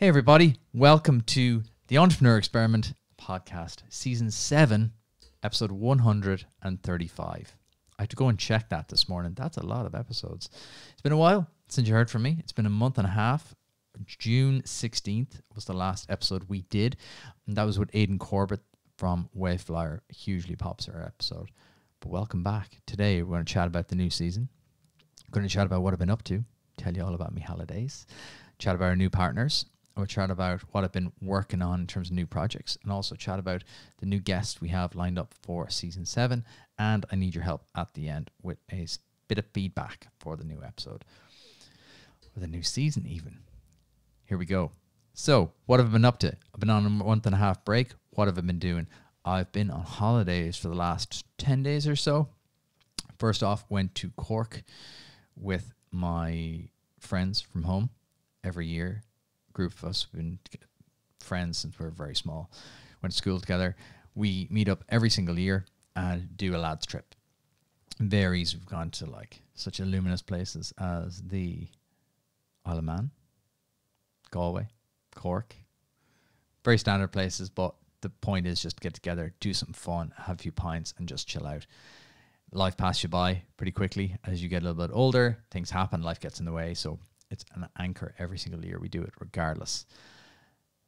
Hey everybody, welcome to the Entrepreneur Experiment podcast, season 7, episode 135. I had to go and check that this morning. That's a lot of episodes. It's been a while since you heard from me. It's been a month and a half. June 16th was the last episode we did, and that was with Aidan Corbett from Waveflyer. Hugely popular episode. But welcome back. Today we're going to chat about the new season. We're going to chat about what I've been up to, tell you all about me holidays, chat about our new partners. We'll chat about what I've been working on in terms of new projects, and also chat about the new guests we have lined up for season 7. And I need your help at the end with a bit of feedback for the new episode, or the new season even. Here we go. So what have I been up to? I've been on a month and a half break. What have I been doing? I've been on holidays for the last 10 days or so. First off, went to Cork with my friends from home. Every year, group of us, we've been friends since we were very small, went to school together. We meet up every single year and do a lads trip. Varies. We've gone to like such illuminous places as the Isle of Man, Galway, Cork. Very standard places, but the point is just get together, do something fun, have a few pints and just chill out. Life passes you by pretty quickly as you get a little bit older. Things happen, life gets in the way, so it's an anchor every single year. We do it regardless.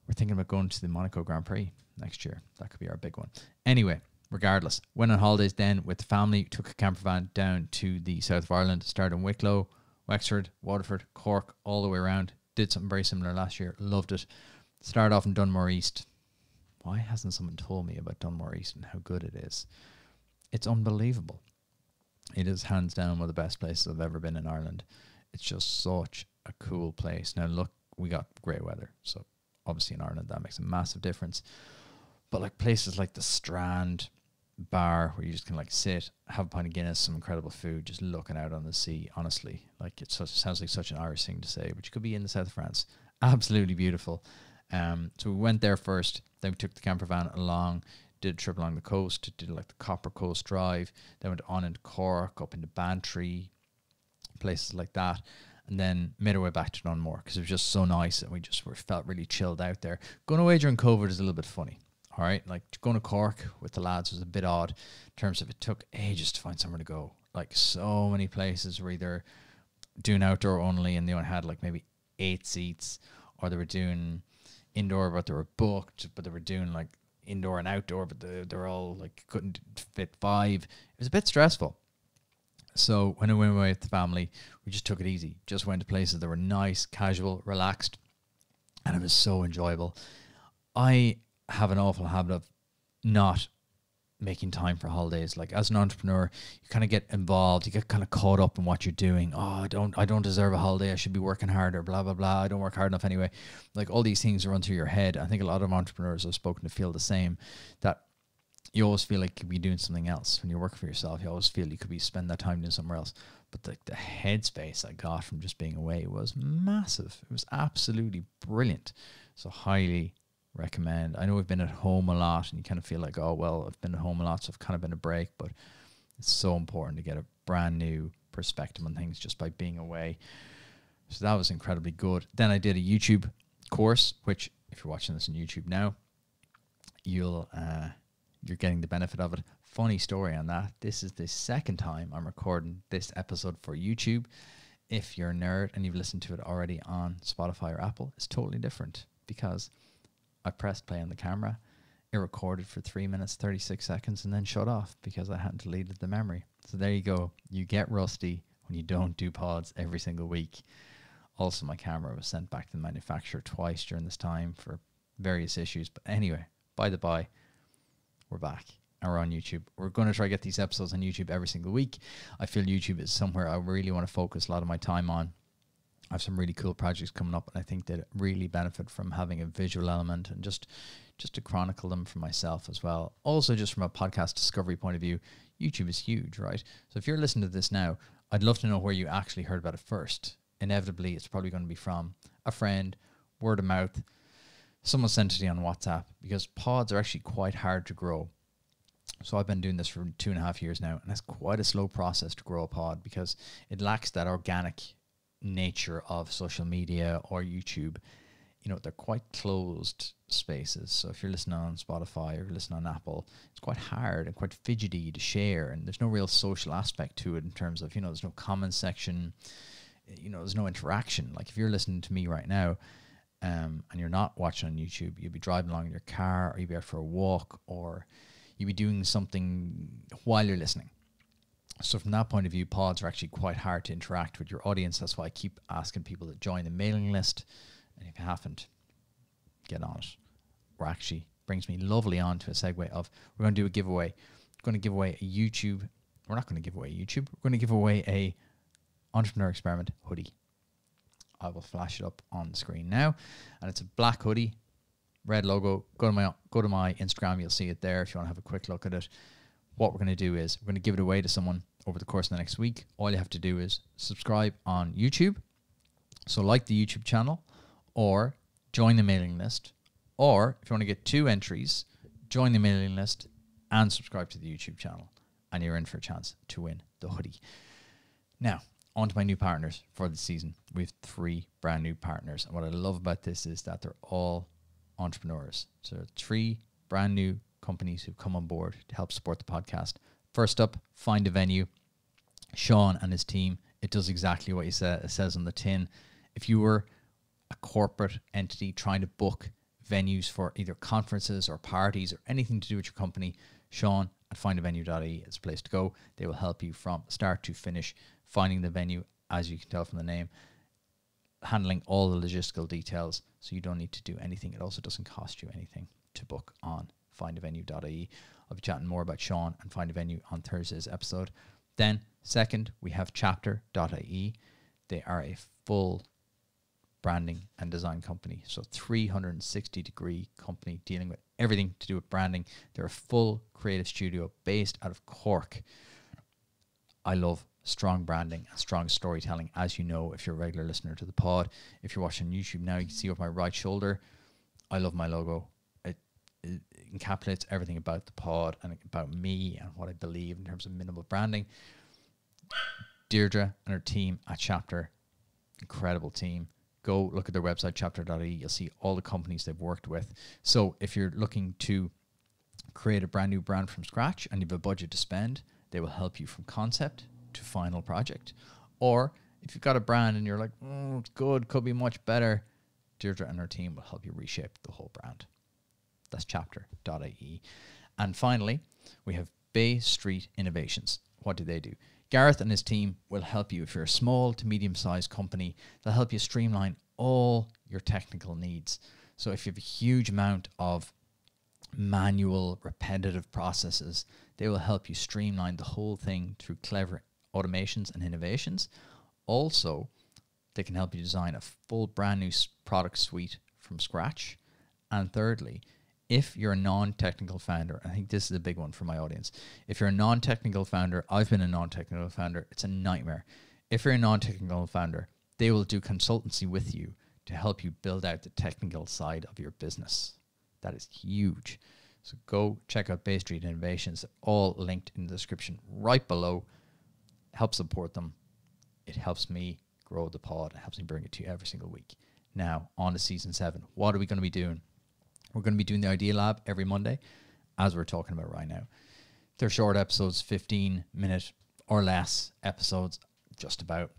We're thinking about going to the Monaco Grand Prix next year. That could be our big one. Anyway, regardless, went on holidays then with the family, took a camper van down to the south of Ireland, started in Wicklow, Wexford, Waterford, Cork, all the way around. Did something very similar last year. Loved it. Started off in Dunmore East. Why hasn't someone told me about Dunmore East and how good it is? It's unbelievable. It is hands down one of the best places I've ever been in Ireland. It's just such a cool place. Now look, we got great weather, so obviously in Ireland that makes a massive difference. But like places like the Strand bar where you just can like sit, have a pint of Guinness, some incredible food, just looking out on the sea. Honestly, like it sounds like such an Irish thing to say, but you could be in the south of France. Absolutely beautiful. So we went there first, then we took the camper van along, did a trip along the coast, did like the Copper Coast Drive, then went on into Cork, up into Bantry, places like that, and then made our way back to Dunmore because it was just so nice and we felt really chilled out there. Going away during COVID is a little bit funny, all right? Like going to Cork with the lads was a bit odd in terms of it took ages to find somewhere to go. Like so many places were either doing outdoor only and they only had like maybe 8 seats, or they were doing indoor but they were booked, but they were doing like indoor and outdoor, but they were all like couldn't fit 5. It was a bit stressful. So when I went away with the family, we just took it easy. Just went to places that were nice, casual, relaxed, and it was so enjoyable. I have an awful habit of not making time for holidays. Like as an entrepreneur, you kind of get involved, you get kind of caught up in what you're doing. Oh, I don't deserve a holiday. I should be working harder, blah, blah, blah. I don't work hard enough anyway. Like all these things run through your head. I think a lot of entrepreneurs I've spoken to feel the same, that you always feel like you could be doing something else. When you're working for yourself, you always feel you could be spending that time doing somewhere else. But the headspace I got from just being away was massive. It was absolutely brilliant. So highly recommend. I know we've been at home a lot and you kind of feel like, oh, well, I've been at home a lot, so I've kind of been a break. But it's so important to get a brand new perspective on things just by being away. So that was incredibly good. Then I did a YouTube course, which if you're watching this on YouTube now, you're getting the benefit of it. Funny story on that. This is the second time I'm recording this episode for YouTube. If you're a nerd and you've listened to it already on Spotify or Apple, it's totally different because I pressed play on the camera. It recorded for 3 minutes, 36 seconds and then shut off because I hadn't deleted the memory. So there you go. You get rusty when you don't do pods every single week. Also, my camera was sent back to the manufacturer twice during this time for various issues. But anyway, by the by, we're back and we're on YouTube. We're going to try to get these episodes on YouTube every single week. I feel YouTube is somewhere I really want to focus a lot of my time on. I have some really cool projects coming up and I think that really benefit from having a visual element and just to chronicle them for myself as well. Also, just from a podcast discovery point of view, YouTube is huge, right? So if you're listening to this now, I'd love to know where you actually heard about it first. Inevitably, it's probably going to be from a friend, word of mouth, someone sent it to you on WhatsApp, because pods are actually quite hard to grow. So I've been doing this for 2.5 years now, and it's quite a slow process to grow a pod because it lacks that organic nature of social media or YouTube. they're quite closed spaces. So if you're listening on Spotify or you're listening on Apple, it's quite hard and quite fidgety to share, and there's no real social aspect to it in terms of, there's no comment section, there's no interaction. Like if you're listening to me right now, and you're not watching on YouTube, you'll be driving along in your car, or you'll be out for a walk, or you'll be doing something while you're listening. So from that point of view, pods are actually quite hard to interact with your audience. That's why I keep asking people to join the mailing list. And if you haven't, get on it. Or actually brings me lovely on to a segue of, we're going to do a giveaway. We're going to give away a YouTube. We're not going to give away YouTube. We're going to give away a Entrepreneur Experiment hoodie. I will flash it up on the screen now. And it's a black hoodie, red logo. Go to my Instagram. You'll see it there if you want to have a quick look at it. What we're going to do is we're going to give it away to someone over the course of the next week. All you have to do is subscribe on YouTube. So like the YouTube channel, or join the mailing list. Or if you want to get 2 entries, join the mailing list and subscribe to the YouTube channel. And you're in for a chance to win the hoodie. Now, on to my new partners for the season. We have 3 brand new partners. And what I love about this is that they're all entrepreneurs. So 3 brand new companies who've come on board to help support the podcast. First up, Find a Venue. Sean and his team. It does exactly what it says on the tin. If you were a corporate entity trying to book venues for either conferences or parties or anything to do with your company, Sean at findavenue.ie is the place to go. They will help you from start to finish, finding the venue, as you can tell from the name, handling all the logistical details, so you don't need to do anything. It also doesn't cost you anything to book on findavenue.ie. I'll be chatting more about Sean and Find a Venue on Thursday's episode. Then, second, we have chapter.ie. They are a full branding and design company. So 360-degree company dealing with everything to do with branding. They're a full creative studio based out of Cork. I love strong branding and strong storytelling, as you know, if you're a regular listener to the pod. If you're watching YouTube now, you can see over my right shoulder, I love my logo. It encapsulates everything about the pod and about me and what I believe in terms of minimal branding. Deirdre and her team at Chapter, incredible team. Go look at their website, chapter.ie. You'll see all the companies they've worked with. So if you're looking to create a brand new brand from scratch and you have a budget to spend, they will help you from concept to final project. Or if you've got a brand and you're like, it's good, could be much better, Deirdre and her team will help you reshape the whole brand. That's chapter.ie. And finally, we have Bay Street Innovations. What do they do? Gareth and his team will help you. If you're a small to medium-sized company, they'll help you streamline all your technical needs. So if you have a huge amount of manual, repetitive processes, they will help you streamline the whole thing through clever automations and innovations. Also, they can help you design a full brand new product suite from scratch. And thirdly, if you're a non-technical founder, I think this is a big one for my audience. If you're a non-technical founder, I've been a non-technical founder, it's a nightmare. If you're a non-technical founder, they will do consultancy with you to help you build out the technical side of your business. That is huge. So go check out Bay Street Innovations, all linked in the description right below. Help support them. It helps me grow the pod. It helps me bring it to you every single week. Now, on to season 7. What are we going to be doing? We're going to be doing the Idea Lab every Monday, as we're talking about right now. They're short episodes, 15-minute or less episodes, just about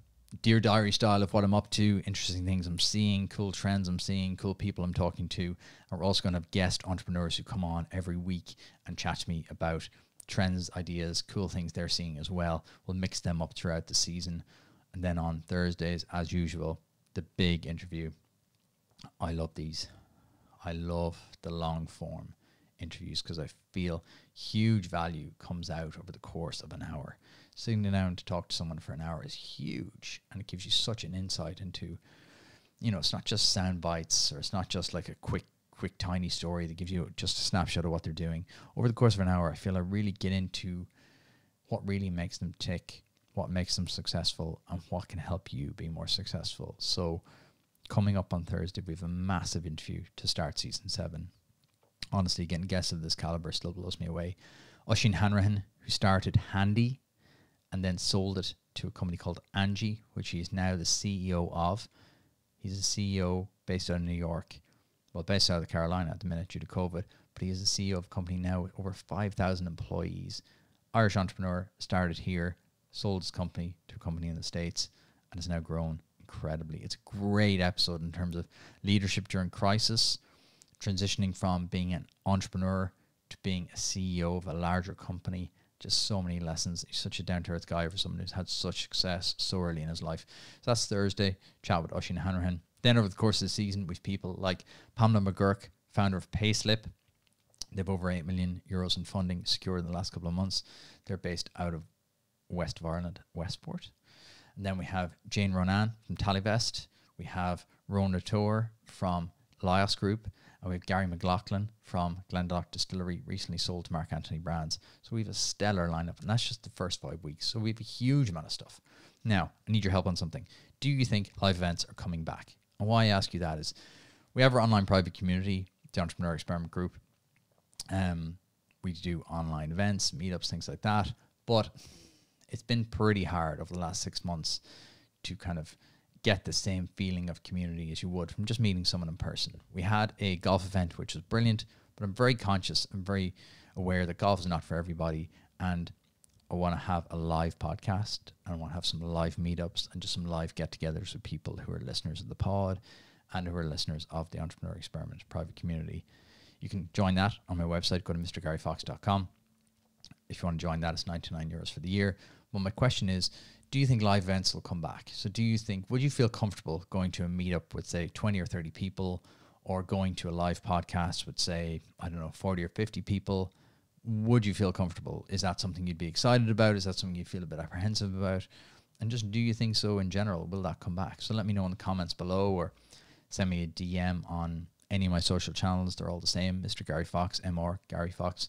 Dear Diary style of what I'm up to, interesting things I'm seeing, cool trends I'm seeing, cool people I'm talking to. And we're also going to have guest entrepreneurs who come on every week and chat to me about trends, ideas, cool things they're seeing as well. We'll mix them up throughout the season. And then on Thursdays, as usual, the big interview. I love these. I love the long form interviews because I feel huge value comes out over the course of an hour. Sitting down to talk to someone for an hour is huge, and it gives you such an insight into, it's not just sound bites, or it's not just like a quick tiny story that gives you just a snapshot of what they're doing. Over the course of an hour, I feel I really get into what really makes them tick, what makes them successful, and what can help you be more successful. So coming up on Thursday, we have a massive interview to start season 7. Honestly, getting guests of this caliber still blows me away. Oisin Hanrahan, who started Handy and then sold it to a company called Angie, which he is now the CEO of. He's the CEO based out of New York, well, based out of Carolina at the minute due to COVID, but he is the CEO of a company now with over 5,000 employees. Irish entrepreneur, started here, sold his company to a company in the States, and has now grown incredibly. It's a great episode in terms of leadership during crisis, transitioning from being an entrepreneur to being a CEO of a larger company. Just so many lessons. He's such a down-to-earth guy for someone who's had such success so early in his life. So that's Thursday, chat with Oisin Hanrahan. Then over the course of the season, we've people like Pamela McGurk, founder of Payslip. They've over 8 million euros in funding secured in the last couple of months. They're based out of west of Ireland, Westport. And then we have Jane Ronan from Talivest. We have Rona Tour from Lios Group. And we have Gary McLaughlin from Glendalough Distillery, recently sold to Mark Anthony Brands. So we have a stellar lineup, and that's just the first 5 weeks. So we have a huge amount of stuff. Now, I need your help on something. Do you think live events are coming back? And why I ask you that is we have our online private community, the Entrepreneur Experiment Group. We do online events, meetups, things like that. But it's been pretty hard over the last 6 months to kind of get the same feeling of community as you would from just meeting someone in person. We had a golf event, which was brilliant, but I'm very conscious and very aware that golf is not for everybody. And I want to have a live podcast, and I want to have some live meetups and just some live get-togethers with people who are listeners of the pod and who are listeners of the Entrepreneur Experiment private community. You can join that on my website. Go to mrgaryfox.com. If you want to join that, it's €99 for the year. Well, my question is, do you think live events will come back? So do you think, would you feel comfortable going to a meetup with, say, 20 or 30 people, or going to a live podcast with, say, 40 or 50 people? Would you feel comfortable? Is that something you'd be excited about? Is that something you feel a bit apprehensive about? And just, do you think so in general? Will that come back? So let me know in the comments below, or send me a DM on any of my social channels. They're all the same, Mr. Gary Fox, MR Gary Fox.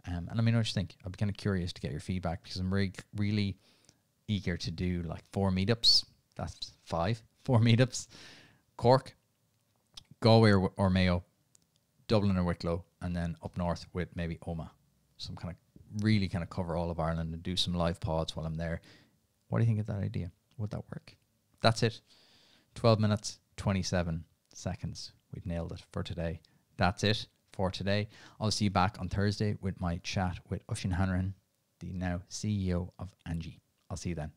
And let me know what you think. I'd be kind of curious to get your feedback, because I'm really eager to do like 4 meetups. That's 4 meetups. Cork, Galway or Mayo, Dublin or Wicklow, and then up north with maybe Omagh. So I'm kind of really cover all of Ireland and do some live pods while I'm there. What do you think of that idea? Would that work? That's it. 12 minutes, 27 seconds. We've nailed it for today. That's it for today. I'll see you back on Thursday with my chat with Oisin Hanrahan, the now CEO of Angie. I'll see you then.